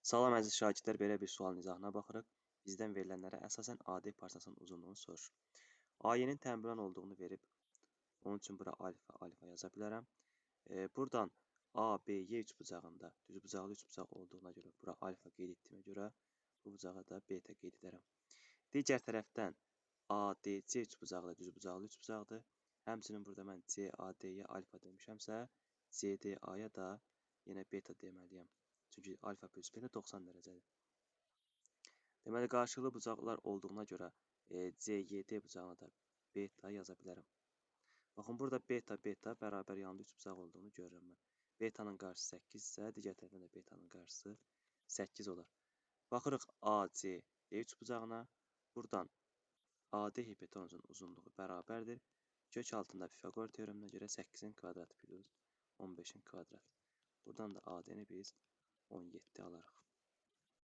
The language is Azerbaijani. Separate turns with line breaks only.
Salam əziz şagirdlər, belə bir sualın izahına baxırıq. Bizdən verilənlərə əsasən AD parçasının uzunluğunu soruşur. AY-nin təmirən olduğunu verib, onun üçün bura alfa yaza bilərəm. Buradan ABY üçbucağında düzbucaqlı üçbucaq olduğuna görə bura alfa qeyd etdiyimə görə bu bucağa da beta qeyd edərəm. Digər tərəfdən ADC üçbucağı da düzbucaqlı üçbucaqdır. Həmçinin burada mən CAD-yə alfa demişəmsə, CDA-ya da yenə beta deməliyəm. Çünki alfa plus beta 90 dərəcədir. Deməli, qarşılıqlı bucaqlar olduğuna görə CYD bucağına da beta yaza bilərəm. Baxın, burada beta bərabər yanında 3 bucaq olduğunu görürəm mən. Betanın qarşısı 8 isə, digər tərəfdən də betanın qarşısı 8 olur. Baxırıq AC 3 bucağına. Buradan AD hipotenuzun uzunluğu bərabərdir. Kök altında Pifaqor teoreminə görə 8-in kvadratı plus 15-in kvadratı. Buradan da AD-ni biz 17 alarıq.